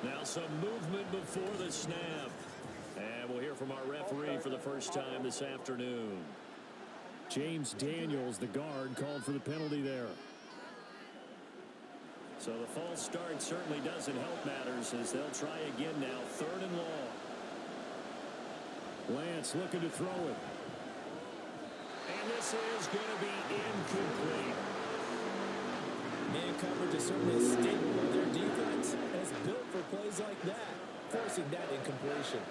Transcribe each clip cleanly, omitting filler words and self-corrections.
Now some movement before the snap. And we'll hear from our referee for the first time this afternoon. James Daniels, the guard, called for the penalty there. So the false start certainly doesn't help matters as they'll try again now. 3rd and long. Lance looking to throw it. And this is going to be incomplete. Man coverage is certainly a staple of their defense, and it's built for plays like that, forcing that incompletion.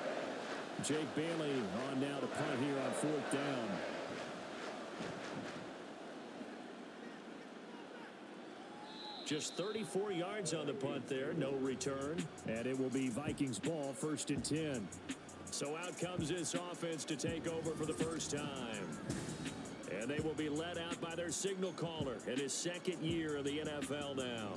Jake Bailey on now to punt here on 4th down. Just 34 yards on the punt there, no return. And it will be Vikings ball, 1st and 10. So out comes this offense to take over for the first time. And they will be led out by their signal caller in his 2nd year of the NFL now.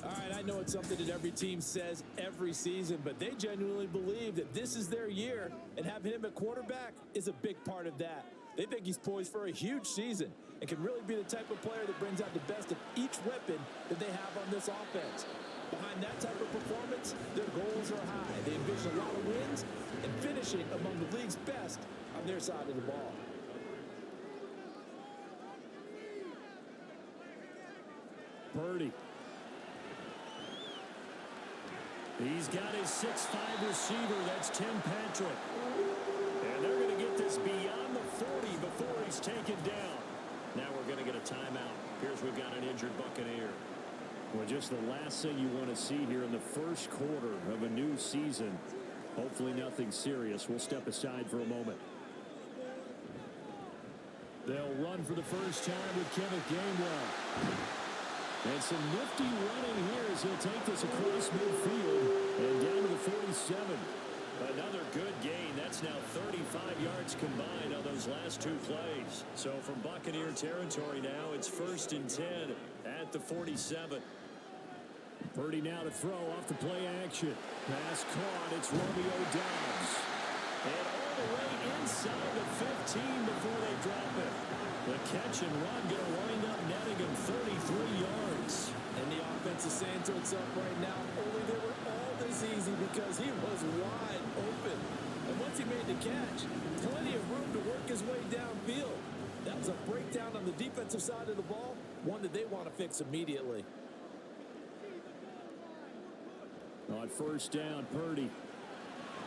All right, I know it's something that every team says every season, but they genuinely believe that this is their year, and having him at quarterback is a big part of that. They think he's poised for a huge season and can really be the type of player that brings out the best of each weapon that they have on this offense. Behind that type of performance, their goals are high. They envision a lot of wins and finishing among the league's best on their side of the ball. Purdy. He's got his 6'5" receiver. That's Tim Patrick. And they're going to get this beyond the 40 before he's taken down. Now we're going to get a timeout. Here's we've got an injured Buccaneer. Well, just the last thing you want to see here in the first quarter of a new season. Hopefully nothing serious. We'll step aside for a moment. They'll run for the first time with Kenneth Gainwell. And some nifty running here as he'll take this across midfield and down to the 47. Another good gain. That's now 35 yards combined on those last 2 plays. So from Buccaneer territory now, it's 1st and 10 at the 47. Purdy now to throw off the play action. Pass caught. It's Romeo Doubs. And all the way inside the 15 before they drop it. The catch and run going to wind up netting him 33 yards. And the offense is saying to itself right now, only they were all this easy because he was wide open. And once he made the catch, plenty of room to work his way downfield. That was a breakdown on the defensive side of the ball, one that they want to fix immediately. On 1st down, Purdy.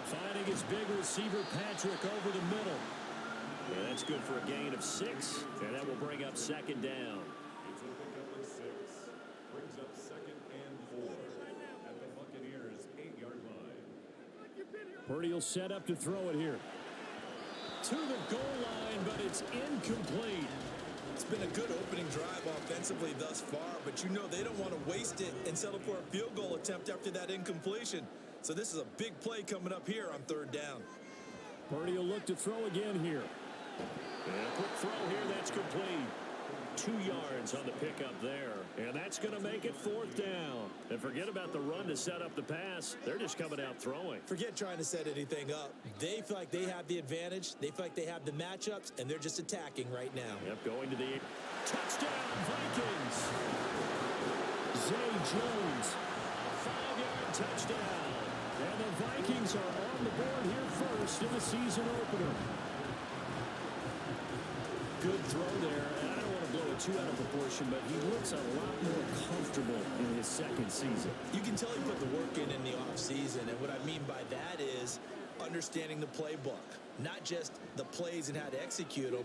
Finding his big receiver, Patrick, over the middle. And that's good for a gain of 6. And that will bring up 2nd down. It's a pickup of 6. Brings up 2nd and 4 at the Buccaneers' 8-yard line. Purdy will set up to throw it here. To the goal line, but it's incomplete. It's been a good opening drive offensively thus far, but you know they don't want to waste it and settle for a field goal attempt after that incompletion. So this is a big play coming up here on 3rd down. Purdy will look to throw again here. And a quick throw here, that's complete. 2 yards on the pickup there. And that's going to make it 4th down. And forget about the run to set up the pass. They're just coming out throwing. Forget trying to set anything up. They feel like they have the advantage. They feel like they have the matchups, and they're just attacking right now. Yep, going to the touchdown, Vikings. Zay Jones. 5-yard touchdown. And the Vikings are on the board here first in the season opener. Good throw there, and I don't want to blow it too out of proportion, but he looks a lot more comfortable in his 2nd season. You can tell he put the work in the offseason, and what I mean by that is understanding the playbook. Not just the plays and how to execute them,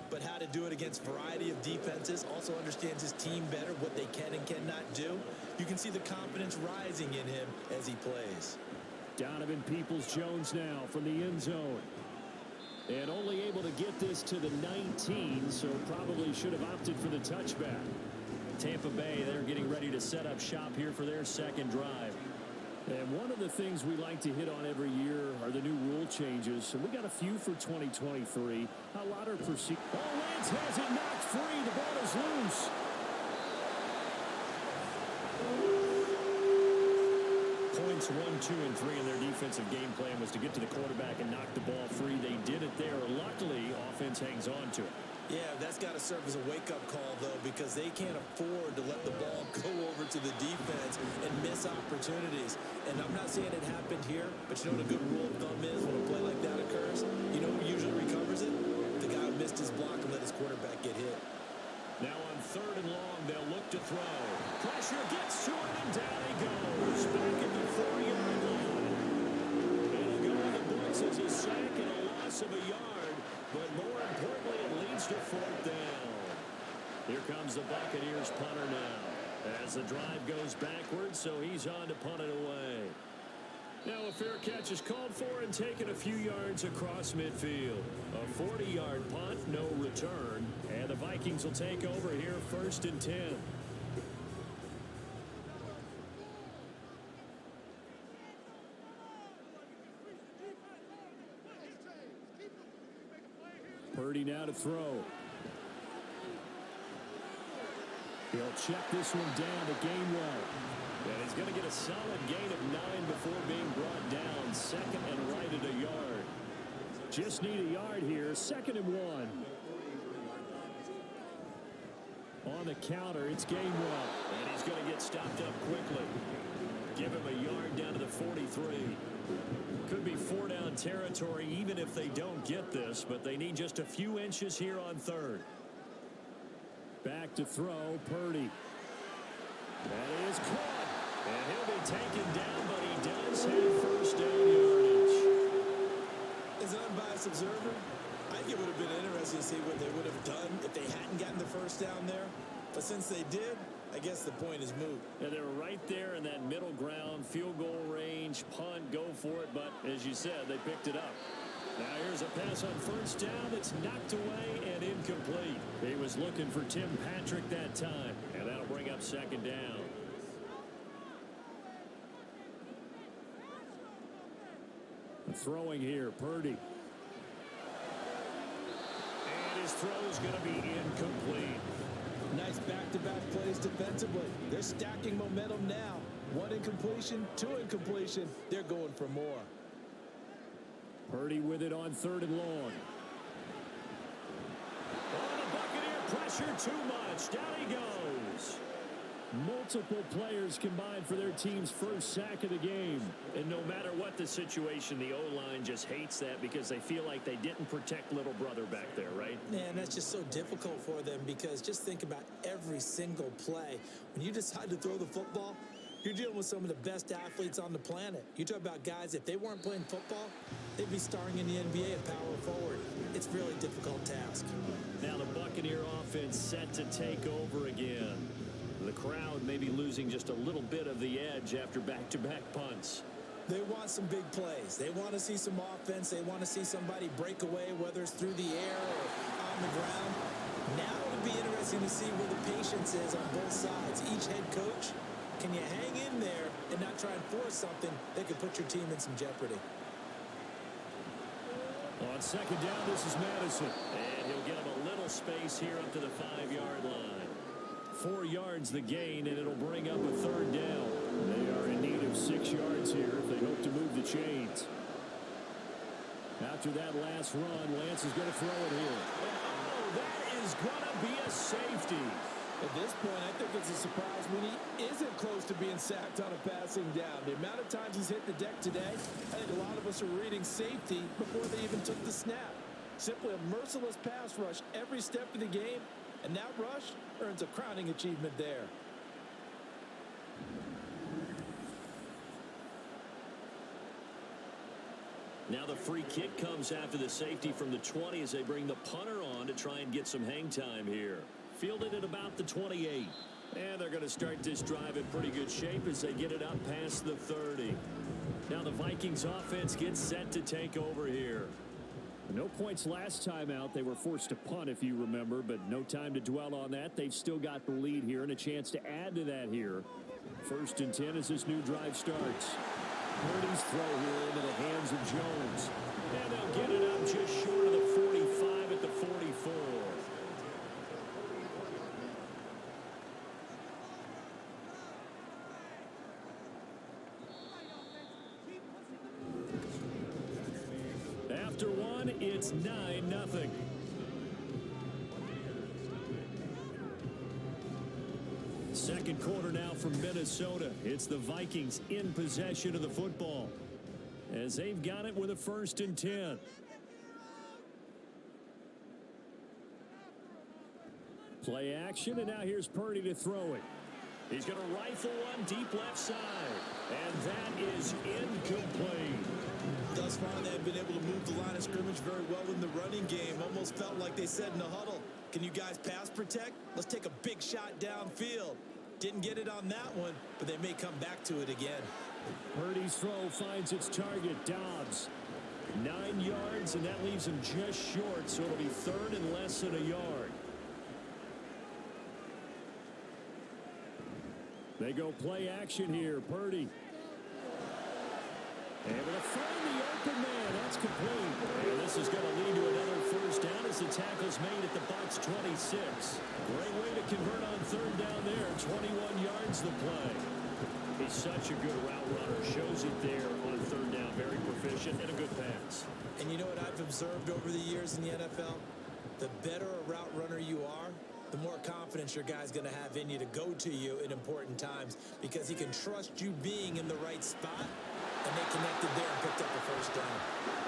but how to do it against a variety of defenses. Also understands his team better, what they can and cannot do. You can see the confidence rising in him as he plays. Donovan Peoples-Jones now from the end zone. And only able to get this to the 19, so probably should have opted for the touchback. Tampa Bay, they're getting ready to set up shop here for their 2nd drive. And one of the things we like to hit on every year are the new rule changes. So we got a few for 2023. A lot are perceived. Oh, Lance has it knocked free. The ball is loose. offense 1, 2, and 3 in their defensive game plan was to get to the quarterback and knock the ball free. They did it there. Luckily, offense hangs on to it. Yeah, that's got to serve as a wake-up call, though, because they can't afford to let the ball go over to the defense and miss opportunities. And I'm not saying it happened here, but you know what a good rule of thumb is when a play like that occurs? You know who usually recovers it? The guy who missed his block and let his quarterback get hit. Now on 3rd and long, they'll look to throw. Pressure gets to him, and down he goes. Back at the 4-yard line. It'll go on the books as a sack and a loss of a yard. But more importantly, it leads to 4th down. Here comes the Buccaneers punter now. As the drive goes backwards, so he's on to punt it away. Now a fair catch is called for and taken a few yards across midfield. A 40-yard punt, no return. And the Vikings will take over here 1st and 10. Purdy now to throw. He'll check this one down to Gainwell. And he's going to get a solid gain of 9 before being brought down. 2nd and right at a yard. Just need a yard here. 2nd and 1. On the counter, it's Gainwell. And he's going to get stopped up quickly. Give him a yard down to the 43. Could be 4-down territory even if they don't get this, but they need just a few inches here on 3rd. Back to throw, Purdy. That is caught. And he'll be taken down, but he does have 1st down yardage. As an unbiased observer, I think it would have been interesting to see what they would have done if they hadn't gotten the 1st down there. But since they did, I guess the point is moot. Yeah, they were right there in that middle ground, field goal range, punt, go for it. But as you said, they picked it up. Now here's a pass on 1st down that's knocked away and incomplete. He was looking for Tim Patrick that time, and that'll bring up 2nd down. Throwing here, Purdy. And his throw is going to be incomplete. Nice back-to-back plays defensively. They're stacking momentum now. 1 incompletion, 2 incompletion. They're going for more. Purdy with it on 3rd and long. Oh, the Buccaneer pressure too much. Down he goes. Multiple players combined for their team's 1st sack of the game. And no matter what the situation, the O-line just hates that because they feel like they didn't protect little brother back there, right? Man, that's just so difficult for them because just think about every single play. When you decide to throw the football, you're dealing with some of the best athletes on the planet. You talk about guys, if they weren't playing football, they'd be starring in the NBA at power forward. It's a really difficult task. Now the Buccaneer offense set to take over again. The crowd may be losing just a little bit of the edge after back-to-back punts. They want some big plays. They want to see some offense. They want to see somebody break away, whether it's through the air or on the ground. Now it'll be interesting to see where the patience is on both sides. Each head coach, can you hang in there and not try and force something that could put your team in some jeopardy? On 2nd down, this is Madison. And he'll get him a little space here up to the 5-yard line. 4 yards the gain, and it'll bring up a 3rd down. They are in need of 6 yards here if they hope to move the chains. After that last run, Lance is going to throw it here. Oh, that is going to be a safety. At this point, I think it's a surprise when he isn't close to being sacked on a passing down. The amount of times he's hit the deck today, I think a lot of us are reading safety before they even took the snap. Simply a merciless pass rush every step of the game, and that rush earns a crowning achievement there. Now the free kick comes after the safety from the 20 as they bring the punter on to try and get some hang time here. Fielded at about the 28. And they're going to start this drive in pretty good shape as they get it up past the 30. Now the Vikings offense gets set to take over here. No points last time out. They were forced to punt, if you remember, but no time to dwell on that. They've still got the lead here and a chance to add to that here. 1st and 10 as this new drive starts. Purdy's throw here into the hands of Jones. And they'll get it up just short of the 45 at the 44. after one, it's 9-0. Second quarter now from Minnesota. It's the Vikings in possession of the football as they've got it with a 1st and 10. Play action, and now here's Purdy to throw it. He's going to rifle one deep left side, and that is incomplete. Thus far, they've been able to move the line of scrimmage very well in the running game. Almost felt like they said in the huddle, can you guys pass protect? Let's take a big shot downfield. Didn't get it on that one, but they may come back to it again. Purdy's throw finds its target, Dobbs. 9 yards, and that leaves him just short, so it'll be 3rd and less than a yard. They go play action here. Purdy. Able to find the open man. That's complete. And this is going to lead to another 1st down as the tackle's made at the Bucs 26. Great way to convert on 3rd down there. 21 yards the play. He's such a good route runner. Shows it there on 3rd down. Very proficient and a good pass. And you know what I've observed over the years in the NFL? The better a route runner you are, the more confidence your guy's going to have in you to go to you in important times because he can trust you being in the right spot, and they connected there and picked up the 1st down.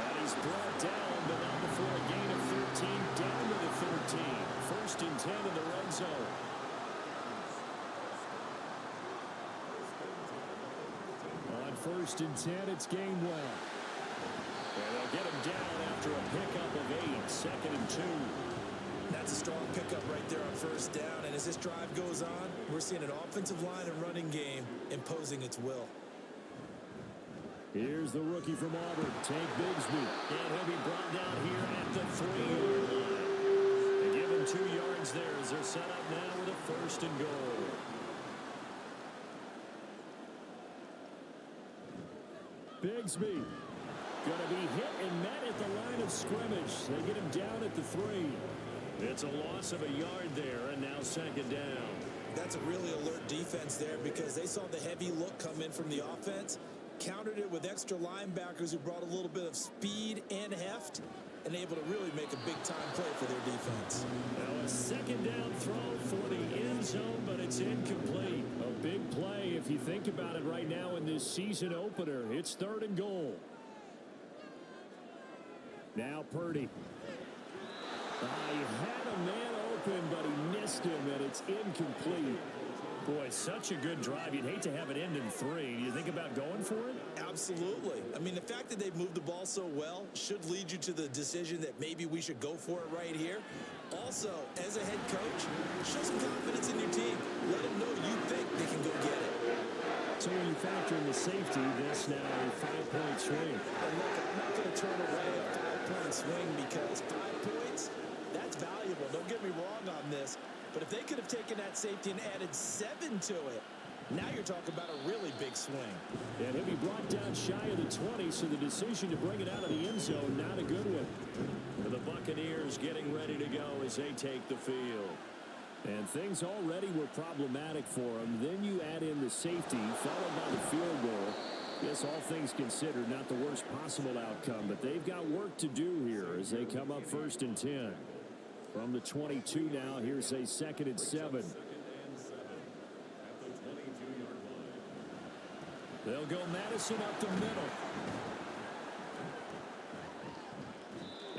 And he's brought down, but not before a gain of 13, down to the 13. 1st and 10 in the red zone. On 1st and 10, it's Gainwell. And they'll get him down after a pickup of 8, 2nd and 2. That's a strong pickup right there on 1st down. And as this drive goes on, we're seeing an offensive line and running game imposing its will. Here's the rookie from Auburn, Tank Bigsby. And he'll be brought down here at the 3-yard line. They give him 2 yards there as they're set up now with a 1st and goal. Bigsby going to be hit and met at the line of scrimmage. They get him down at the 3. It's a loss of a yard there, and now 2nd down. That's a really alert defense there because they saw the heavy look come in from the offense, countered it with extra linebackers who brought a little bit of speed and heft, and able to really make a big-time play for their defense. Now a 2nd down throw for the end zone, but it's incomplete. A big play if you think about it right now in this season opener. It's 3rd and goal. Now Purdy. He had a man open, but he missed him, and it's incomplete. Boy, such a good drive. You'd hate to have it end in 3. Do you think about going for it? Absolutely. I mean, the fact that they've moved the ball so well should lead you to the decision that maybe we should go for it right here. Also, as a head coach, show some confidence in your team. Let them know you think they can go get it. So when you factor in the safety, this now a 5-point swing. And look, I'm not going to turn away a 5-point swing because 5 points, that's valuable. Don't get me wrong on this. But if they could have taken that safety and added 7 to it, now you're talking about a really big swing. And he'll be brought down shy of the 20, so the decision to bring it out of the end zone, not a good one. And the Buccaneers getting ready to go as they take the field. And things already were problematic for them. Then you add in the safety, followed by the field goal. Yes, all things considered, not the worst possible outcome, but they've got work to do here as they come up 1st and 10. From the 22 now, here's a 2nd and 7. They'll go Madison up the middle.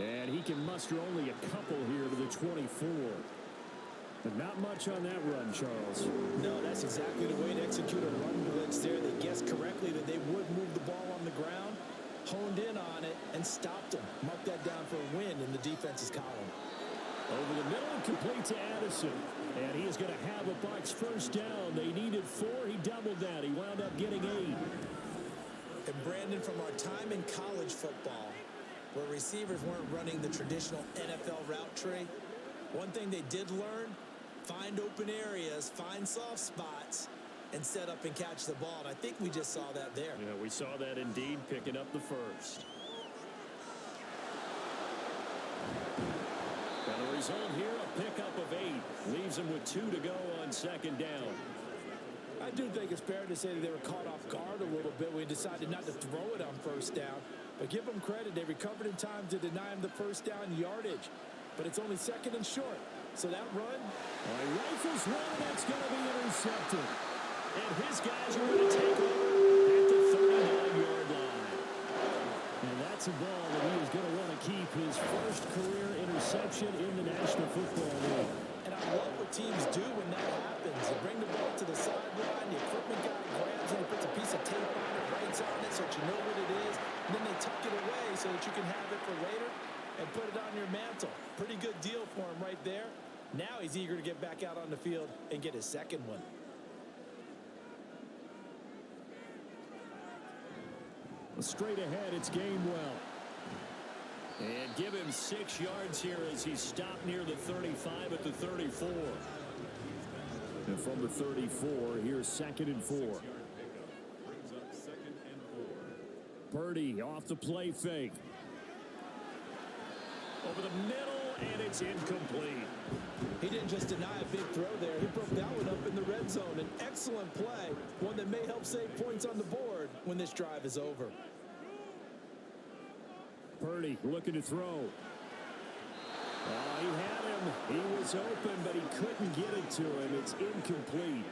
And he can muster only a couple here to the 24. But not much on that run, Charles. No, that's exactly the way to execute a run blitz there. They guessed correctly that they would move the ball on the ground, honed in on it, and stopped them. Mark that down for a win in the defense's column. Over the middle and complete to Addison. And he is going to have a Bucs 1st down. They needed 4. He doubled that. He wound up getting 8. And Brandon, from our time in college football, where receivers weren't running the traditional NFL route tree, one thing they did learn, find open areas, find soft spots, and set up and catch the ball. And I think we just saw that there. Yeah, we saw that indeed, picking up the 1st. And the result here, a pickup of 8. Leaves them with 2 to go on 2nd down. I do think it's fair to say that they were caught off guard a little bit. We decided not to throw it on 1st down. But give them credit. They recovered in time to deny him the first down yardage. But it's only second and short. So that run, he rifles one, and that's going to be intercepted. And his guys are going to take over at the 39-yard line. And that's a ball that he is going to want to keep, his first career interception in the National Football League. And I love what teams do when that happens. They bring the ball to the sideline, the equipment guy grabs it, he puts a piece of tape on it, writes on it so that you know what it is, and then they tuck it away so that you can have it for later and put it on your mantle. Pretty good deal for him right there. Now he's eager to get back out on the field and get his second one. Straight ahead, it's Gainwell. And give him 6 yards here as he stopped near the 35 at the 34. And from the 34, here's 2nd and 4. Brings up 2nd and 4. Purdy off the play fake. Over the middle, and it's incomplete. He didn't just deny a big throw there. He broke that one up in the red zone. An excellent play, one that may help save points on the board when this drive is over. Purdy looking to throw. He had him. He was open, but he couldn't get it to him. It's incomplete.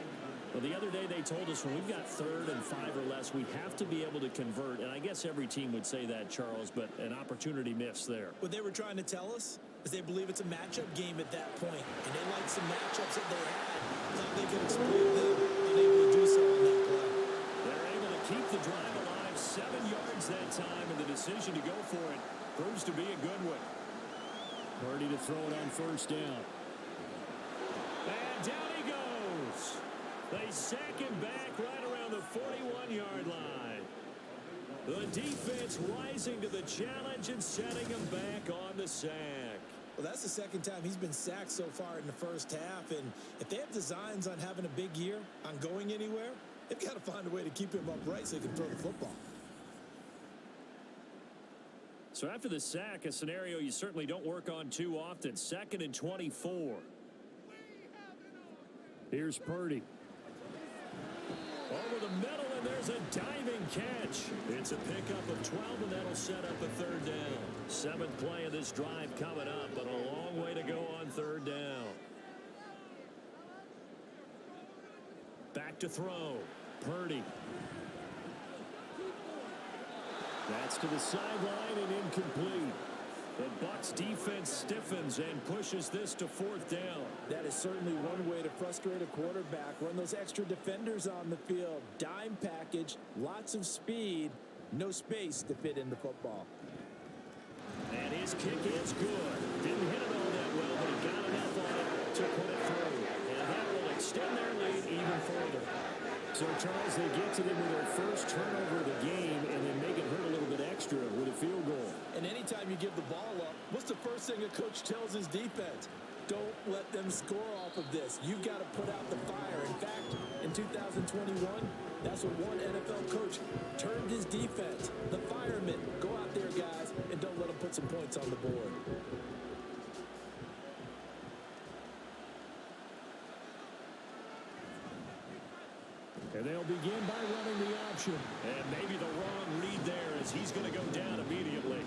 Well, the other day they told us when we've got 3rd and 5 or less, we have to be able to convert. And I guess every team would say that, Charles, but an opportunity missed there. What they were trying to tell us is they believe it's a matchup game at that point. And they like some matchups that they had. Thought they could exploit them. Unable to do so on that play. They're able to keep the drive alive. 7 yards that time, and the decision to go for it proves to be a good one. Purdy to throw it on 1st down. And down he goes. They sack him back right around the 41-yard line. The defense rising to the challenge and setting him back on the sack. Well, that's the 2nd time he's been sacked so far in the first half. And if they have designs on having a big year, on going anywhere, they've got to find a way to keep him upright so he can throw the football. So after the sack, a scenario you certainly don't work on too often. 2nd and 24. Here's Purdy. Over the middle, and there's a diving catch. It's a pickup of 12, and that'll set up a 3rd down. 7th play of this drive coming up, but a long way to go on 3rd down. Back to throw. Purdy. That's to the sideline and incomplete. The Bucs defense stiffens and pushes this to 4th down. That is certainly one way to frustrate a quarterback. Run those extra defenders on the field. Dime package, lots of speed, no space to fit in the football. And his kick is good. Didn't hit it all that well, but he got enough on it to put it through. And that will extend their lead even further. So, Charles, they get to them with their first turnover of the game and then make it hurt a little bit extra with a field goal. And anytime you give the ball up, what's the first thing a coach tells his defense? Don't let them score off of this. You've got to put out the fire. In fact, in 2021, that's what one NFL coach termed his defense. The firemen. Go out there, guys, and don't let them put some points on the board. And they'll begin by running the option. And maybe the wrong read there as he's going to go down immediately.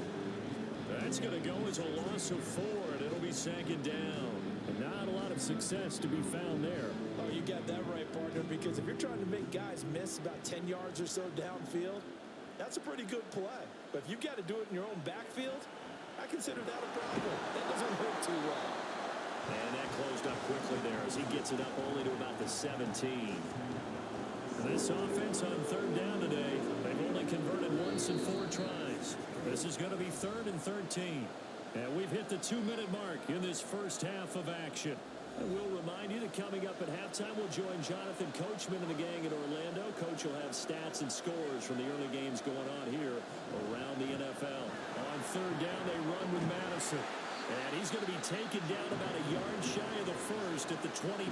That's going to go as a loss of 4, and it'll be 2nd down. And not a lot of success to be found there. Oh, you got that right, partner, because if you're trying to make guys miss about 10 yards or so downfield, that's a pretty good play. But if you've got to do it in your own backfield, I consider that a problem. That doesn't work too well. And that closed up quickly there as he gets it up only to about the 17. This offense on 3rd down today, they've only converted once in 4 tries. This is going to be 3rd and 13. And we've hit the 2-minute mark in this first half of action. And we'll remind you that coming up at halftime, we'll join Jonathan Coachman and the gang in Orlando. Coach will have stats and scores from the early games going on here around the NFL. On 3rd down, they run with Madison. And he's going to be taken down about a yard shy of the first at the 29.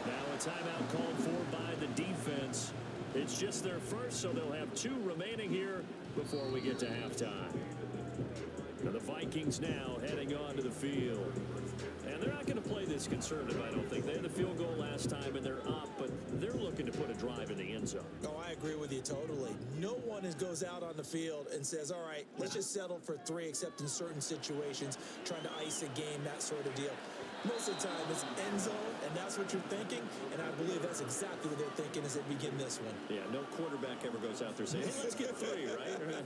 Now a timeout called for by the defense. It's just their first, so they'll have 2 remaining here before we get to halftime. And the Vikings now heading onto the field. And they're not going to play this conservative, I don't think. They had the field goal last time, and they're up, but they're looking to put a drive in the end zone. Oh, I agree with you totally. No one goes out on the field and says, all right, let's just settle for 3, except in certain situations, trying to ice a game, that sort of deal. Most of the time, it's end zone, and that's what you're thinking, and I believe that's exactly what they're thinking as they begin this one. Yeah, no quarterback ever goes out there saying, hey, let's get 3, right?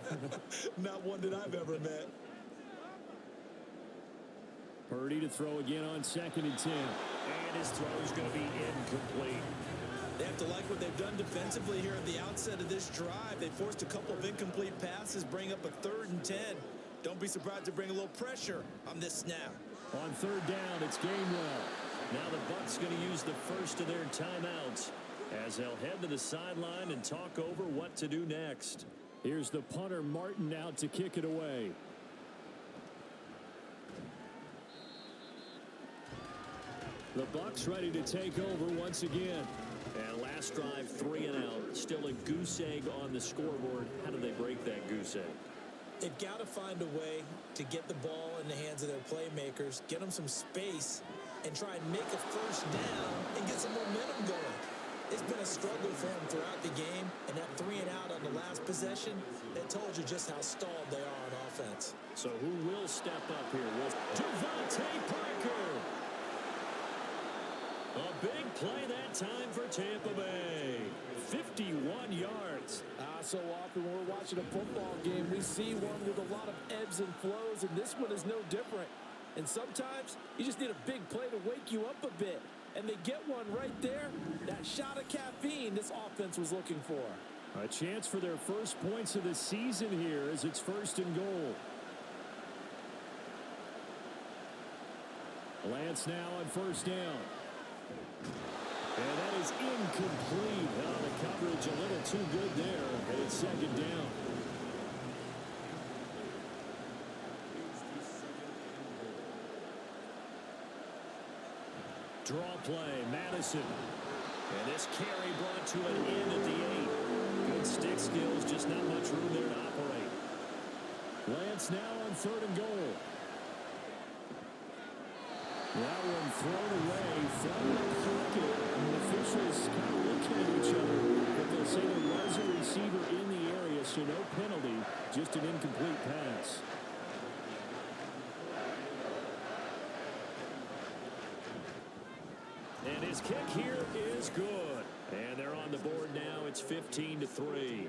Not one that I've ever met. Purdy to throw again on 2nd and 10. And his throw is going to be incomplete. They have to like what they've done defensively here at the outset of this drive. They forced a couple of incomplete passes, bring up a 3rd and 10. Don't be surprised to bring a little pressure on this snap. On 3rd down, it's Gainwell. Now the Bucs going to use the first of their timeouts as they'll head to the sideline and talk over what to do next. Here's the punter, Martin, out to kick it away. The Bucs ready to take over once again. And last drive, 3 and out. Still a goose egg on the scoreboard. How do they break that goose egg? They've got to find a way to get the ball in the hands of their playmakers, get them some space, and try and make a first down and get some momentum going. It's been a struggle for them throughout the game, and that 3 and out on the last possession, that told you just how stalled they are on offense. So who will step up here? Devontae Parker. A big play that time for Tampa Bay. 51 yards. So often when we're watching a football game, we see one with a lot of ebbs and flows, and this one is no different. And sometimes you just need a big play to wake you up a bit. And they get one right there. That shot of caffeine this offense was looking for. A chance for their first points of the season here as it's 1st and goal. Lance now on 1st down. And that is incomplete. The coverage a little too good there. And it's 2nd down. Draw play, Madison. And this carry brought to an end at the 8. Good stick skills, just not much room there to operate. Lance now on 3rd and goal. That one thrown away from the pocket. And the officials kind of looking at each other. But they'll say there was a receiver in the area, so no penalty, just an incomplete pass. And his kick here is good. And they're on the board now. It's 15-3.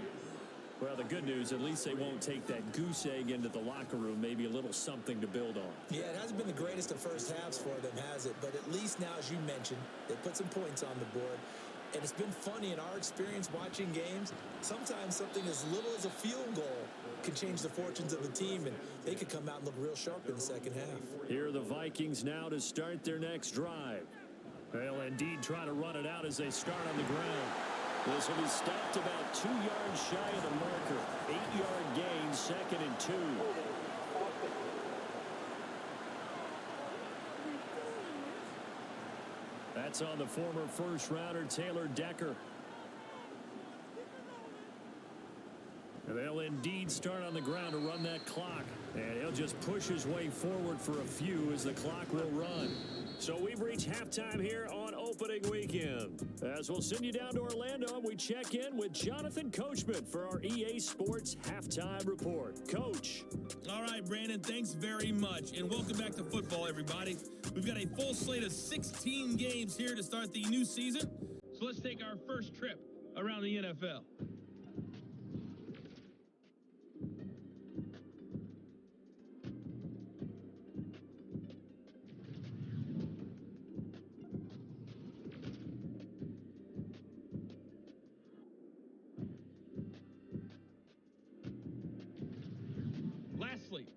Well, the good news, at least they won't take that goose egg into the locker room. Maybe a little something to build on. Yeah, it hasn't been the greatest of first halves for them, has it? But at least now, as you mentioned, they put some points on the board. And it's been funny in our experience watching games. Sometimes something as little as a field goal can change the fortunes of the team, and they could come out and look real sharp in the second half. Here are the Vikings now to start their next drive. They'll indeed try to run it out as they start on the ground. This will be stopped about 2 yards shy of the marker. 8-yard gain, 2nd and 2. That's on the former first-rounder Taylor Decker. And they'll indeed start on the ground to run that clock. And he'll just push his way forward for a few as the clock will run. So we've reached halftime here on opening weekend. As we'll send you down to Orlando, we check in with Jonathan Coachman for our EA Sports Halftime Report. Coach. All right, Brandon, thanks very much. And welcome back to football, everybody. We've got a full slate of 16 games here to start the new season. So let's take our first trip around the NFL.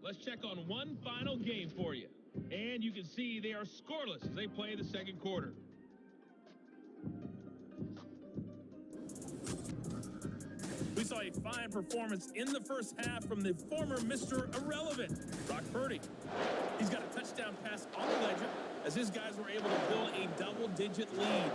Let's check on one final game for you. And you can see they are scoreless as they play the second quarter. We saw a fine performance in the first half from the former Mr. Irrelevant, Brock Purdy. He's got a touchdown pass on the ledger as his guys were able to build a double-digit lead.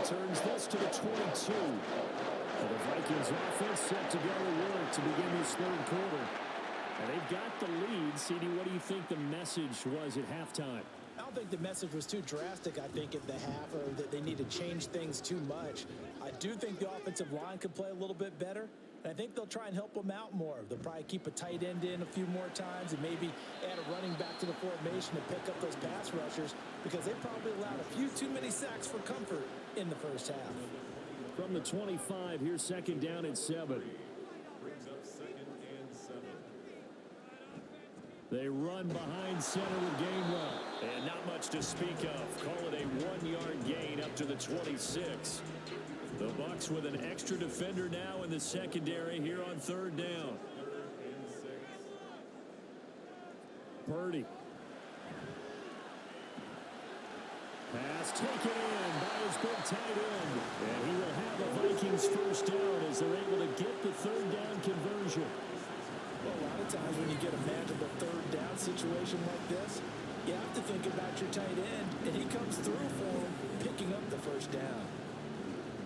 Turns this to the 22. And the Vikings offense set to go to work to begin this third quarter. And they've got the lead. CD, what do you think the message was at halftime? I don't think the message was too drastic, I think, at the half, or that they need to change things too much. I do think the offensive line could play a little bit better, and I think they'll try and help them out more. They'll probably keep a tight end in a few more times and maybe add a running back to the formation to pick up those pass rushers, because they probably allowed a few too many sacks for comfort in the first half. From the 25, here's second down and 7. Brings up 2nd and 7. They run behind center with Gainwell. And not much to speak of. Call it a 1-yard gain up to the 26. The Bucs with an extra defender now in the secondary here on 3rd down. 3rd and 6. Purdy. Pass taken in by his big tight end. And he will have a Vikings first down as they're able to get the 3rd down conversion. Well, a lot of times when you get a manageable 3rd down situation like this, you have to think about your tight end, and he comes through for him, picking up the first down.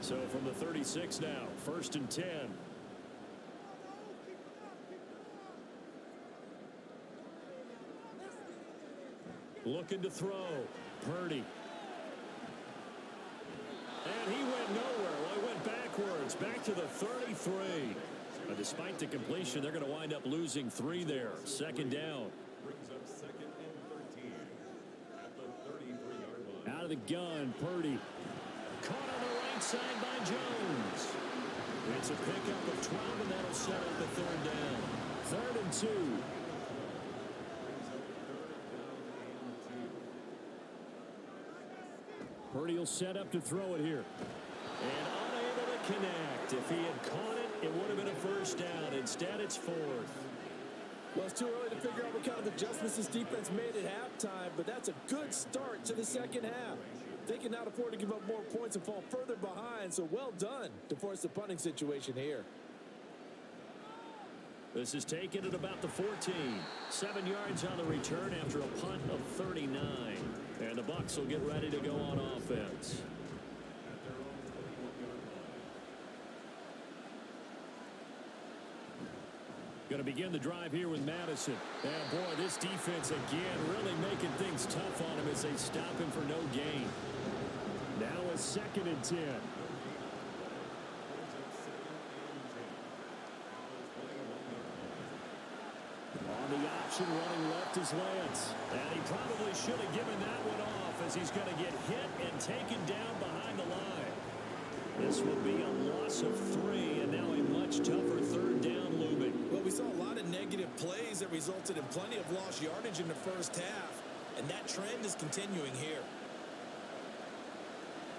So from the 36 now, 1st and 10. Looking to throw. Purdy. And he went nowhere. Well, he went backwards, back to the 33. But despite the completion, they're going to wind up losing 3 there. 2nd down. Brings up 2nd and 13 at the 33-yard line. Out of the gun, Purdy. Caught on the right side by Jones. It's a pickup of 12, and that'll set up the 3rd down. 3rd and 2. Purdy will set up to throw it here. And unable to connect. If he had caught it, it would have been a first down. Instead, it's 4th. Well, it's too early to figure out what kind of adjustments this defense made at halftime, but that's a good start to the second half. They can now afford to give up more points and fall further behind, so well done to force the punting situation here. This is taken at about the 14. 7 yards on the return after a punt of 39. And the Bucs will get ready to go on offense. Going to begin the drive here with Madison. And boy, this defense again really making things tough on him as they stop him for no gain. Now a 2nd and 10. On the option, running left is Lance. And he probably should have given that one off as he's going to get hit and taken down behind the line. This will be a loss of 3, and now a much tougher 3rd down looming. Well, we saw a lot of negative plays that resulted in plenty of lost yardage in the first half, and that trend is continuing here.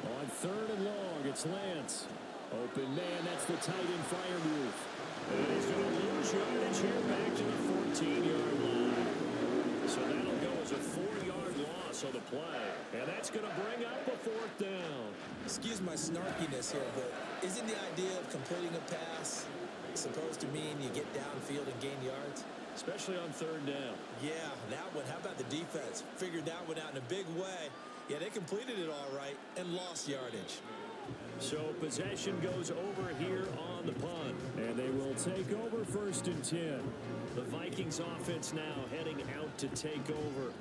On 3rd and long, it's Lance. Open man, that's the tight end fire move. And he's going to lose yardage here back to the 14-yard line. So that'll go as a 4-yard loss on the play. And that's going to bring up a 4th down. Excuse my snarkiness here, but isn't the idea of completing a pass supposed to mean you get downfield and gain yards? Especially on 3rd down. Yeah, that one. How about the defense? Figured that one out in a big way. Yeah, they completed it all right and lost yardage. So possession goes over here on the punt. And they will take over 1st and 10. The Vikings offense now heading out to take over.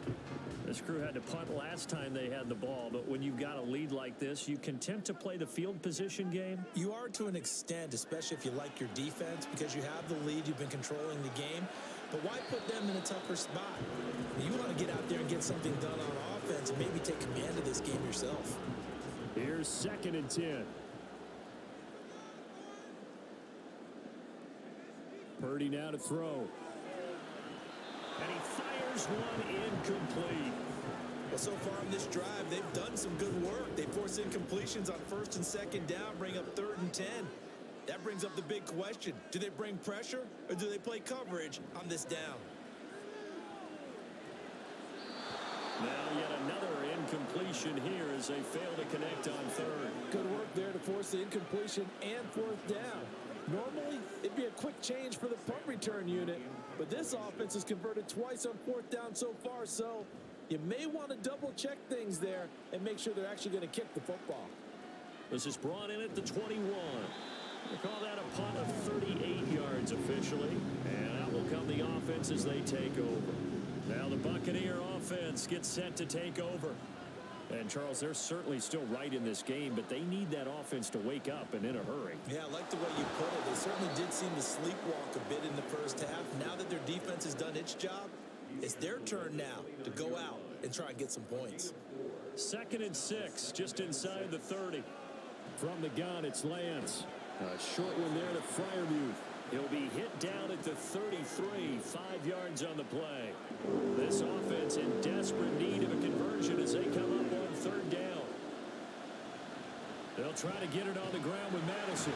This crew had to punt last time they had the ball, but when you've got a lead like this, you content to play the field position game? You are to an extent, especially if you like your defense, because you have the lead, you've been controlling the game. But why put them in a tougher spot? You want to get out there and get something done on offense and maybe take command of this game yourself. Here's 2nd and 10. Purdy now to throw. And he fires one incomplete. Well, so far in this drive, they've done some good work. They force incompletions on 1st and 2nd down, bring up 3rd and 10. That brings up the big question. Do they bring pressure or do they play coverage on this down? Now yet another incompletion here as they fail to connect on 3rd. Good work there to force the incompletion and 4th down. Normally, it'd be a quick change for the punt return unit, but this offense has converted twice on 4th down so far, so you may want to double-check things there and make sure they're actually going to kick the football. This is brought in at the 21. They call that a punt of 38 yards officially. And out will come the offense as they take over. Now the Buccaneer offense gets set to take over. And, Charles, they're certainly still right in this game, but they need that offense to wake up and in a hurry. Yeah, I like the way you put it. They certainly did seem to sleepwalk a bit in the first half. Now that their defense has done its job, it's their turn now to go out and try and get some points. 2nd and 6, just inside the 30. From the gun, it's Lance. A short one there to Freiermuth. He'll be hit down at the 33, 5 yards on the play. This offense in desperate need of a conversion as they come up on 3rd down. They'll try to get it on the ground with Madison.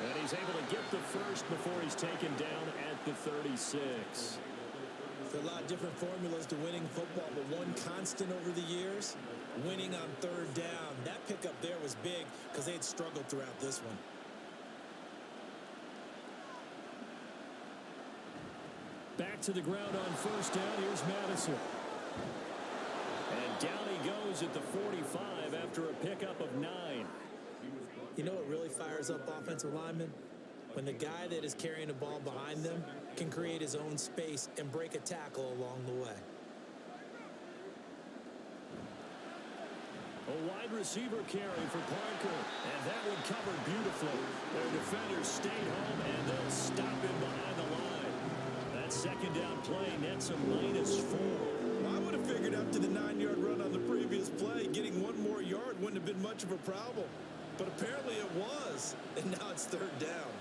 And he's able to get the first before he's taken down at the 36. There are a lot of different formulas to winning football, but one constant over the years, winning on 3rd down. That pickup there was big because they had struggled throughout this one. Back to the ground on 1st down. Here's Madison. And down he goes at the 45 after a pickup of 9. You know what really fires up offensive linemen? When the guy that is carrying the ball behind them can create his own space and break a tackle along the way. A wide receiver carry for Parker. And that one covered beautifully. Their defenders stayed home, and they'll stop him behind the line. That 2nd down play nets a -4. Well, I would have figured after the 9-yard run on the previous play, getting one more yard wouldn't have been much of a problem. But apparently it was. And now it's 3rd down.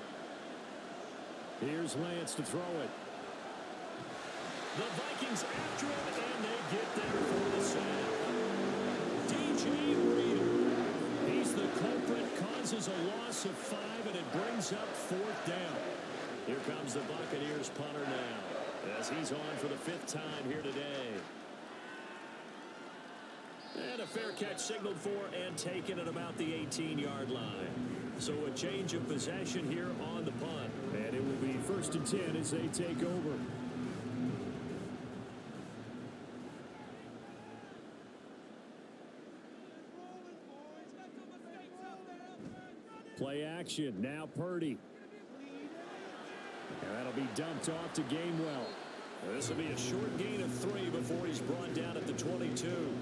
Here's Lance to throw it. The Vikings after him, and they get there for the sack. DJ Reader. He's the culprit, causes a loss of 5, and it brings up 4th down. Here comes the Buccaneers punter now, as he's on for the 5th time here today. And a fair catch signaled for and taken at about the 18-yard line. So a change of possession here on the punt. And it will be 1st and 10 as they take over. Play action. Now Purdy. And that'll be dumped off to Gainwell. This will be a short gain of 3 before he's brought down at the 22.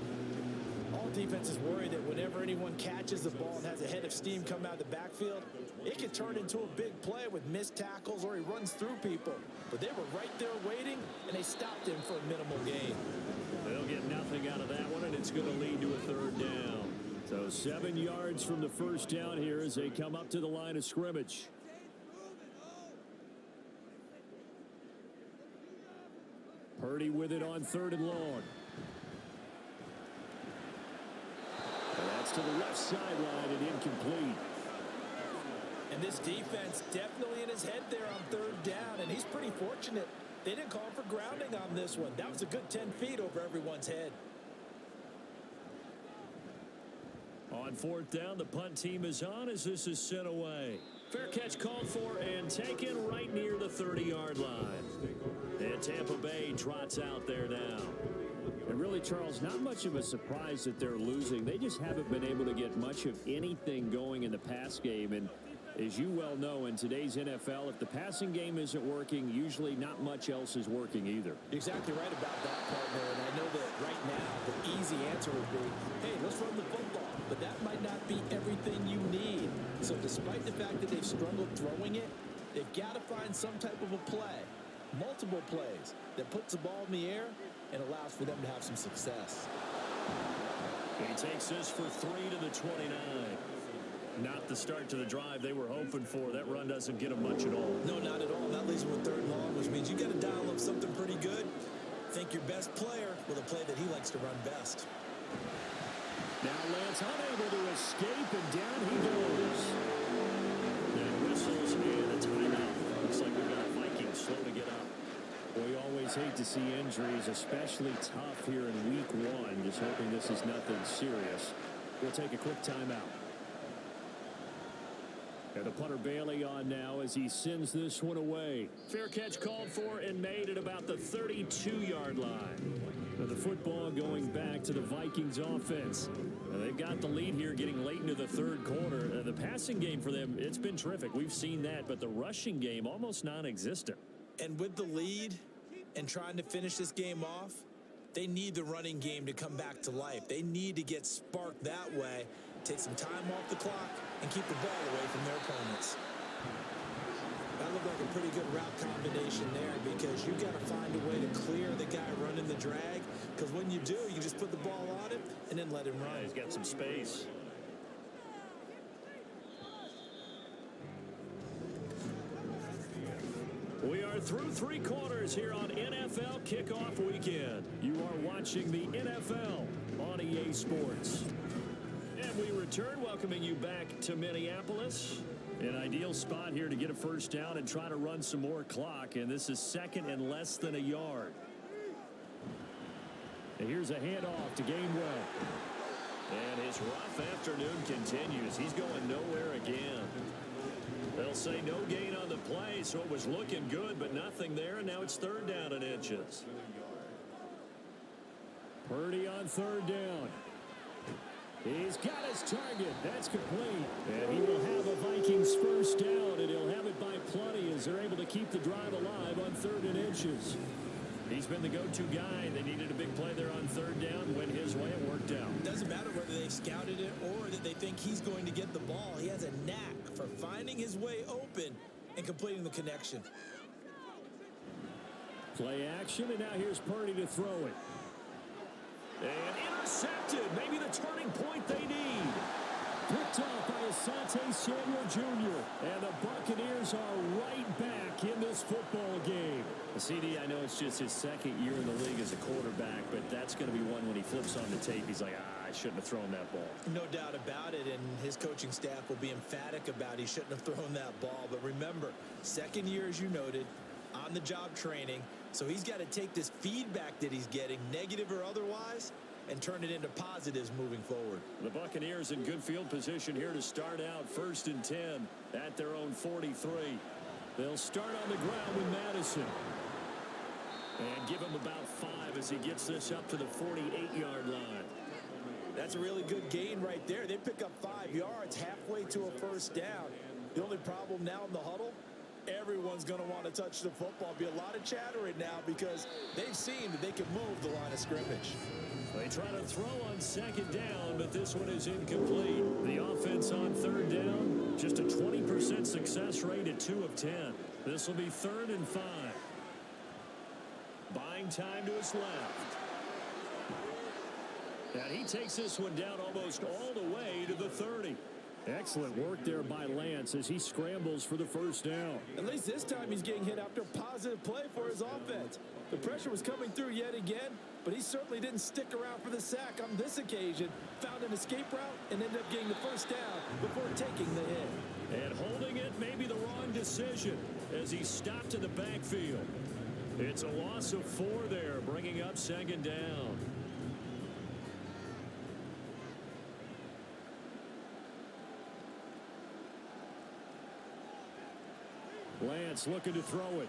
All defenses worry that whenever anyone catches the ball and has a head of steam come out of the backfield, it can turn into a big play with missed tackles or he runs through people. But they were right there waiting, and they stopped him for a minimal gain. They'll get nothing out of that one, and it's going to lead to a 3rd down. So 7 yards from the 1st down here as they come up to the line of scrimmage. Purdy with it on 3rd and long. And that's to the left sideline and incomplete. And this defense definitely in his head there on 3rd down, and he's pretty fortunate. They didn't call for grounding on this one. That was a good 10 feet over everyone's head. On 4th down, the punt team is on as this is sent away. Fair catch called for and taken right near the 30-yard line. And Tampa Bay trots out there now. And really, Charles, not much of a surprise that they're losing. They just haven't been able to get much of anything going in the pass game. And as you well know, in today's NFL, if the passing game isn't working, usually not much else is working either. You're exactly right about that, partner. And I know that right now the easy answer would be, hey, let's run the football. But that might not be everything you need. So despite the fact that they've struggled throwing it, they've got to find some type of a play, multiple plays, that puts the ball in the air and allows for them to have some success. He takes this for 3 to the 29. Not the start to the drive they were hoping for. That run doesn't get them much at all. No, not at all. That leaves them with 3rd and long, which means you got to dial up something pretty good. Think your best player with a play that he likes to run best. Now Lance unable to escape, and down he goes. And whistles and a timeout. Looks like we've got a Vikings slow to get up. We always hate to see injuries, especially tough here in week 1. Just hoping this is nothing serious. We'll take a quick timeout. And the punter Bailey on now as he sends this one away. Fair catch called for and made at about the 32-yard line. The football going back to the Vikings offense. They've got the lead here getting late into the third quarter. The passing game for them, it's been terrific. We've seen that, but the rushing game almost non-existent. And with the lead and trying to finish this game off, they need the running game to come back to life. They need to get sparked that way, take some time off the clock, and keep the ball away from their opponents. That looked like a pretty good route combination there because you got to find a way to clear the guy running the drag, because when you do, you just put the ball on him and then let him run. Yeah, he's got some space. We are through three quarters here on NFL Kickoff Weekend. You are watching the NFL on EA Sports. And we return, welcoming you back to Minneapolis. An ideal spot here to get a first down and try to run some more clock. And this is second and less than a yard. And here's a handoff to Gainwell. And his rough afternoon continues. He's going nowhere again. They'll say no gain on the play, so it was looking good, but nothing there, and now it's third down and inches. Purdy on third down. He's got his target. That's complete. And he will have a Vikings first down, and he'll have it by plenty as they're able to keep the drive alive on third and inches. He's been the go-to guy. They needed a big play there on third down. Went his way. It worked out. It doesn't matter whether they've scouted it or that they think he's going to get the ball. He has a knack for finding his way open and completing the connection. Play action, and now here's Purdy to throw it. And intercepted. Maybe the turning point they need. Picked off by Asante Samuel Jr. And the Buccaneers are right back in this football game. CD, I know it's just his second year in the league as a quarterback, but that's going to be one when he flips on the tape. He's like, I shouldn't have thrown that ball. No doubt about it, and his coaching staff will be emphatic about he shouldn't have thrown that ball. But remember, second year, as you noted, on-the-job training, so he's got to take this feedback that he's getting, negative or otherwise, and turn it into positives moving forward. The Buccaneers in good field position here to start out first and 10 at their own 43. They'll start on the ground with Madison. And give him about 5 as he gets this up to the 48-yard line. That's a really good gain right there. They pick up 5 yards halfway to a first down. The only problem now in the huddle, everyone's going to want to touch the football. Be a lot of chattering now because they've seen that they can move the line of scrimmage. They try to throw on second down, but this one is incomplete. The offense on third down, just a 20% success rate at 2 of 10. This will be 3rd and 5. Buying time to his left. And he takes this one down almost all the way to the 30. Excellent work there by Lance as he scrambles for the first down. At least this time he's getting hit after a positive play for his offense. The pressure was coming through yet again, but he certainly didn't stick around for the sack on this occasion. Found an escape route and ended up getting the first down before taking the hit. And holding it may be the wrong decision as he stopped in the backfield. It's a loss of 4 there, bringing up second down. Lance looking to throw it.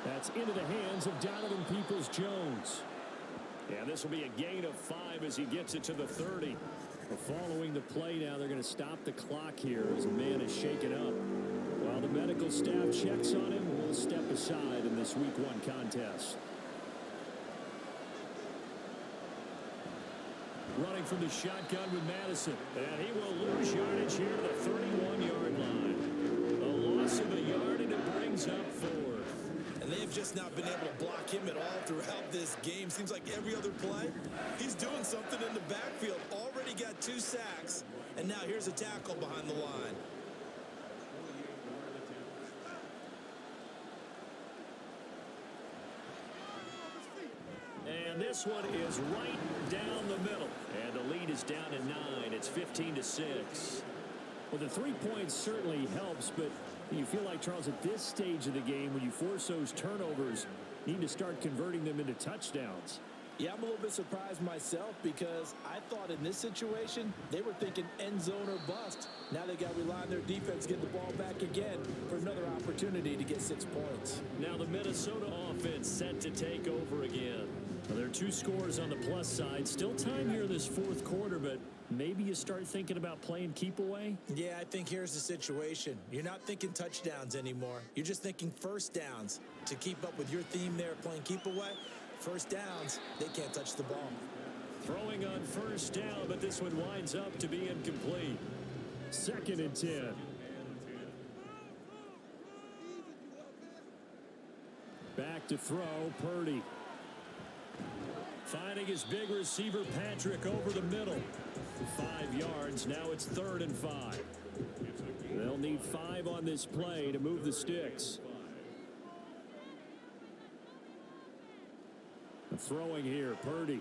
That's into the hands of Donovan Peoples-Jones. And this will be a gain of 5 as he gets it to the 30. Following the play now, they're going to stop the clock here as a man is shaken up. While the medical staff checks on him, we'll step aside in this Week 1 contest. Running from the shotgun with Madison. And he will lose yardage here to the 31-yard line. A loss of a yard, and it brings up 4th. And they've just not been able to block him at all throughout this game. Seems like every other play, he's doing something in the backfield. Already got 2 sacks, and now here's a tackle behind the line. And this one is right down the middle. And the lead is down to 9. It's 15-6. Well, the 3 points certainly helps, but you feel like, Charles, at this stage of the game, when you force those turnovers, you need to start converting them into touchdowns. Yeah, I'm a little bit surprised myself because I thought in this situation they were thinking end zone or bust. Now they got to rely on their defense to get the ball back again for another opportunity to get 6 points. Now the Minnesota offense set to take over again. Well, there are 2 scores on the plus side. Still time here in this fourth quarter, but maybe you start thinking about playing keep away? Yeah, I think here's the situation. You're not thinking touchdowns anymore. You're just thinking first downs. To keep up with your theme there, playing keep away, first downs, they can't touch the ball. Throwing on first down, but this one winds up to be incomplete. 2nd and 10. Back to throw, Purdy. Finding his big receiver, Patrick, over the middle. 5 yards. Now it's 3rd and 5. They'll need 5 on this play to move the sticks. Throwing here, Purdy.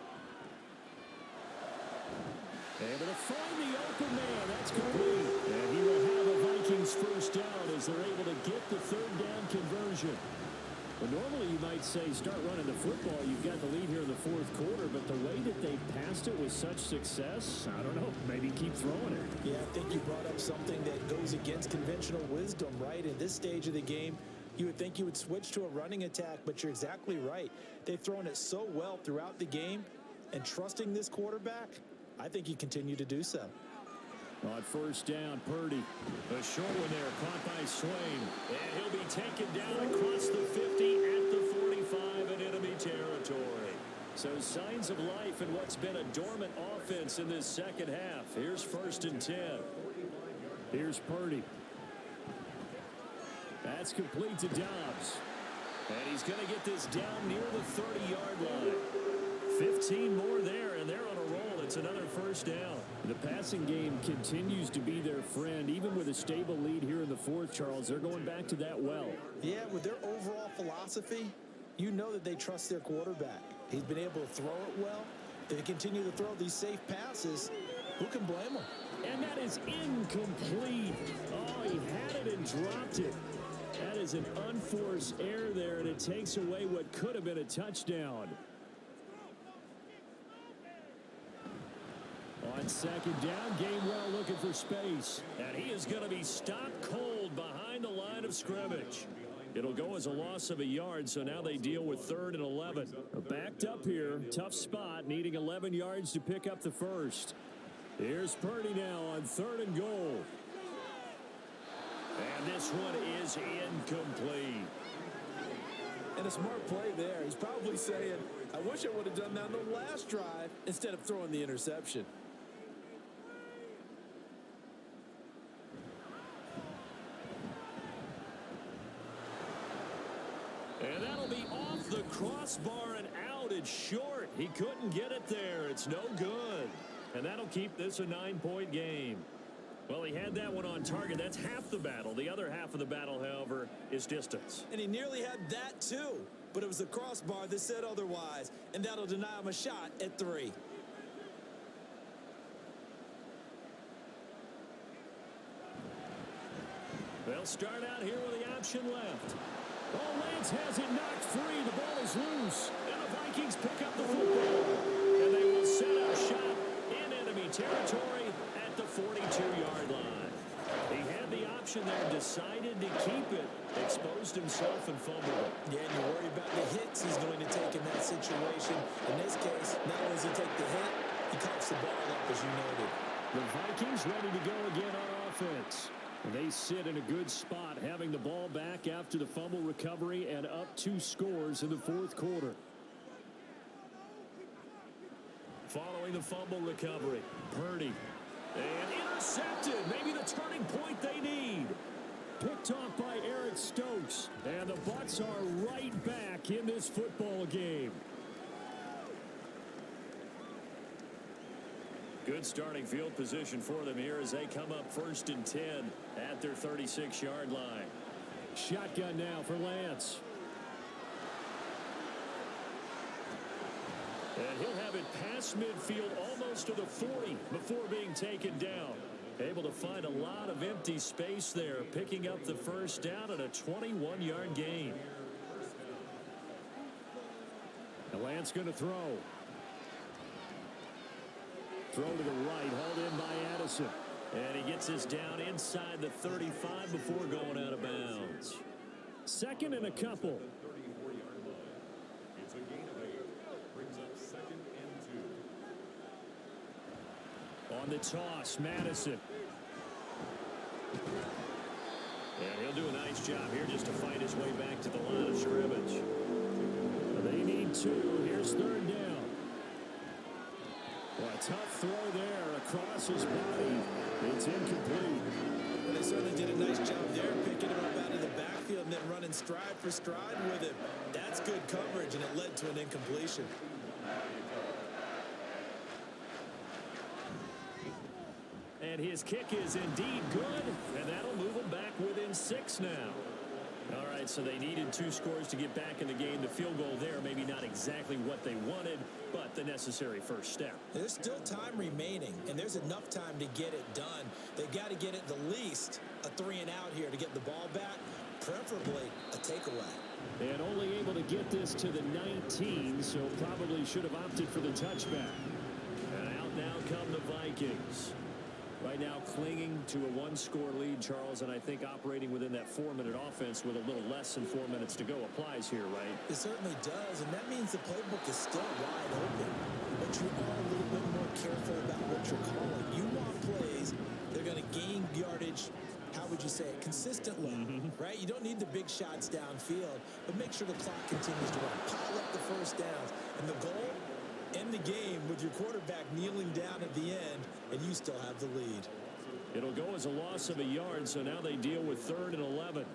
Able to find the open man. That's complete. And he will have a Vikings first down as they're able to get the 3rd down conversion. Well, normally you might say start running the football. You've got the lead here in the 4th quarter, but the way that they passed it with such success, I don't know, maybe keep throwing it. Yeah, I think you brought up something that goes against conventional wisdom, right? In this stage of the game, you would think you would switch to a running attack, but you're exactly right. They've thrown it so well throughout the game, and trusting this quarterback, I think you continue to do so. On first down, Purdy. A short one there, caught by Swain. And he'll be taken down across the 50 at the 45 in enemy territory. So signs of life in what's been a dormant offense in this second half. Here's 1st and 10. Here's Purdy. That's complete to Dobbs. And he's going to get this down near the 30-yard line. 15 more there, and they're on a roll. It's another first down. The passing game continues to be their friend. Even with a stable lead here in the 4th, Charles, they're going back to that well. Yeah, with their overall philosophy, you know that they trust their quarterback. He's been able to throw it well. They continue to throw these safe passes. Who can blame them? And that is incomplete. Oh, he had it and dropped it. That is an unforced error there, and it takes away what could have been a touchdown. On 2nd down, Gainwell looking for space. And he is going to be stopped cold behind the line of scrimmage. It'll go as a loss of a yard, so now they deal with 3rd and 11. Backed up here, tough spot, needing 11 yards to pick up the first. Here's Purdy now on 3rd and goal. And this one is incomplete. And a smart play there. He's probably saying, I wish I would have done that on the last drive instead of throwing the interception. And that'll be off the crossbar and out. It's short. He couldn't get it there. It's no good. And that'll keep this a 9-point game. Well, he had that one on target. That's half the battle. The other half of the battle, however, is distance. And he nearly had that too. But it was the crossbar that said otherwise. And that'll deny him a shot at 3. They'll start out here with the option left. Oh, Lance has it knocked free. The ball is loose. And the Vikings pick up the football. And they will set up shop in enemy territory at the 42-yard line. He had the option there, decided to keep it, exposed himself and fumbled it. Yeah, and you worry about the hits he's going to take in that situation. In this case, not only does he take the hit, he coughs the ball up, as you noted. The Vikings ready to go again on offense. And they sit in a good spot, having the ball back after the fumble recovery and up 2 scores in the 4th quarter. Following the fumble recovery, Purdy. And intercepted. Maybe the turning point they need. Picked off by Eric Stokes. And the Bucs are right back in this football game. Good starting field position for them here as they come up 1st and 10 at their 36-yard line. Shotgun now for Lance. And he'll have it past midfield almost to the 40 before being taken down. Able to find a lot of empty space there, picking up the first down and a 21-yard gain. And Lance going to throw. Throw to the right, hauled in by Addison. And he gets us down inside the 35 before going out of bounds. Second and a couple. It's a gain of 8. Brings up second and 2. On the toss, Madison. And he'll do a nice job here just to fight his way back to the line of scrimmage. They need 2. Here's third down. Well, a tough throw there across his body. It's incomplete. Well, they certainly did a nice job there, picking him up out of the backfield and then running stride for stride with him. That's good coverage, and it led to an incompletion. And his kick is indeed good, and that'll move him back within 6 now. All right, so they needed 2 scores to get back in the game. The field goal there, maybe not exactly what they wanted, but the necessary first step. There's still time remaining, and there's enough time to get it done. They've got to get at the least a 3-and-out here to get the ball back, preferably a takeaway. And only able to get this to the 19, so probably should have opted for the touchback. And out now come the Vikings. Right now clinging to a 1-score lead, Charles, and I think operating within that 4-minute offense with a little less than 4 minutes to go applies here, right? It certainly does, and that means the playbook is still wide open. But you are a little bit more careful about what you're calling. You want plays, they're going to gain yardage, how would you say it, consistently, right? You don't need the big shots downfield, but make sure the clock continues to run. Pile up the first downs, and the goal, end the game with your quarterback kneeling down at the end, and you still have the lead. It'll go as a loss of a yard, so now they deal with 3rd and 11.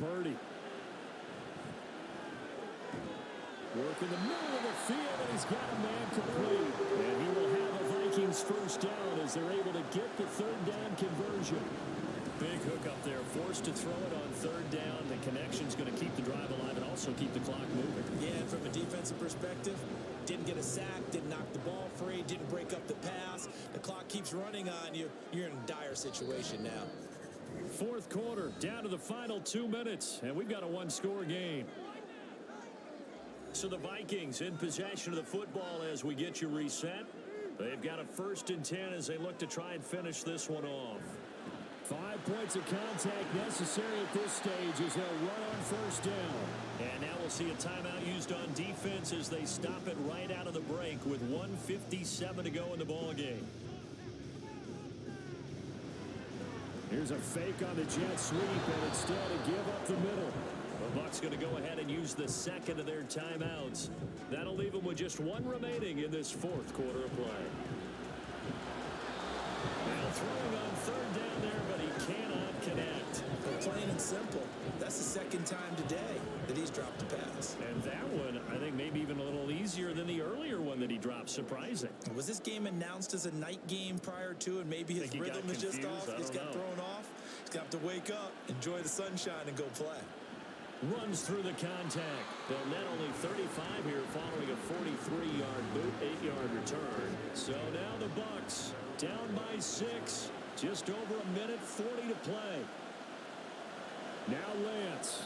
Purdy. Work in the middle of the field, and he's got a man complete. And he will have a Vikings first down as they're able to get the 3rd down conversion. Big hook up there, forced to throw it on 3rd down. The connection's going to keep the drive alive and also keep the clock moving. Yeah, and from a defensive perspective, didn't get a sack, didn't knock the ball free, didn't break up the pass. The clock keeps running on you. You're in a dire situation now. 4th quarter, down to the final 2 minutes, and we've got a 1-score game. So the Vikings in possession of the football as we get you reset. They've got a 1st and 10 as they look to try and finish this one off. 5 points of contact necessary at this stage as they'll run on 1st down. And now we'll see a timeout used on defense as they stop it right out of the break with 1:57 to go in the ball game. Here's a fake on the jet sweep, and instead to give up the middle. The Bucs going to go ahead and use the 2nd of their timeouts. That'll leave them with just 1 remaining in this 4th quarter of play. Now throwing on 3rd down there, but he cannot connect. But plain and simple, that's the 2nd time today that he's dropped a pass. And that one, I think maybe even a little easier than the earlier one that he dropped. Surprising. Was this game announced as a night game prior to, and maybe his rhythm is just off? He's got thrown off. He's got to wake up, enjoy the sunshine, and go play. Runs through the contact. They'll net only 35 here following a 43-yard boot, 8-yard return. So now the Bucs down by 6. Just over a minute 40 to play. Now Lance.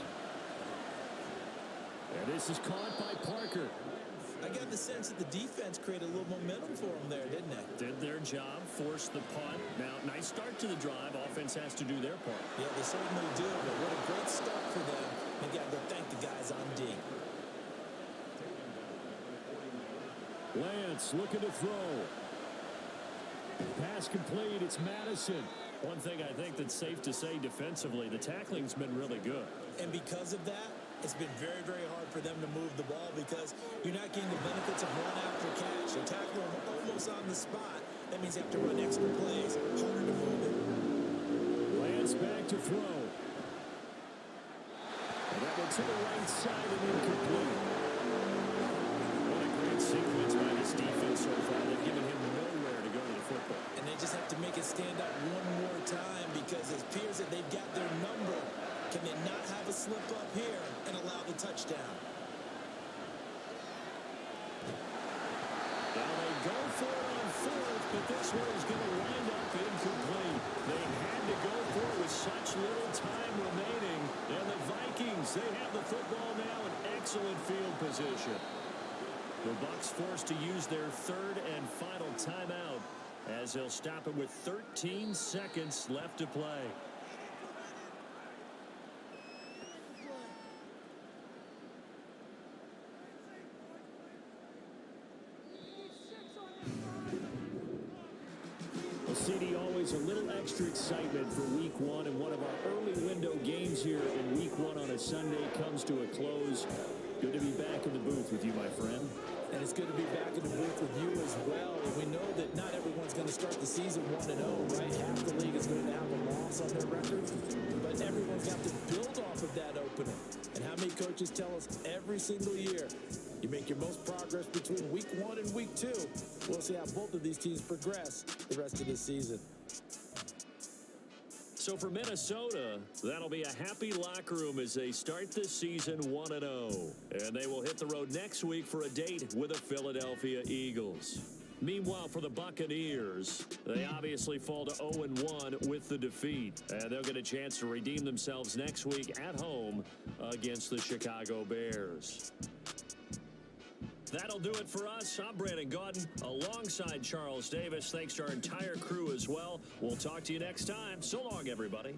And this is caught by Parker. I got the sense that the defense created a little momentum for him there, didn't it? Did their job, forced the punt. Now, nice start to the drive. Offense has to do their part. Yeah, they certainly do, but what a great start for them. They got to go thank the guys on D. Lance looking to throw. Pass complete. It's Madison. One thing I think that's safe to say defensively, the tackling's been really good. And because of that, it's been very, very hard for them to move the ball because you're not getting the benefits of run after catch. They tackle them almost on the spot. That means you have to run extra plays. Harder to move it. Lance back to throw. And that one to the right side and incomplete. What a great sequence by this defense so far. They've given him nowhere to go to the football. And they just have to make it stand up one more time because it appears that they've got their number. Can they not have a slip up here and allow the touchdown? Now they go for it on 4th, but this one is going to wind up incomplete. They had to go for it with such little time remaining, and the Vikings They have the football now in excellent field position. The Bucs forced to use their third and final timeout as they'll stop it with 13 seconds left to play. Well, CD, always a little extra excitement for Week 1, and one of our early window games here in Week 1 on a Sunday comes to a close. Good to be back in the booth with you, my friend. And it's good to be back in the booth with you as well. And we know that not everyone's going to start the season 1-0, right? Half the league is going to have a loss on their record. But everyone's got to build off of that opening. And how many coaches tell us every single year, you make your most progress between Week 1 and Week 2. We'll see how both of these teams progress the rest of this season. So for Minnesota, that'll be a happy locker room as they start this season 1-0. And they will hit the road next week for a date with the Philadelphia Eagles. Meanwhile, for the Buccaneers, they obviously fall to 0-1 with the defeat. And they'll get a chance to redeem themselves next week at home against the Chicago Bears. That'll do it for us. I'm Brandon Gaudin alongside Charles Davis. Thanks to our entire crew as well. We'll talk to you next time. So long, everybody.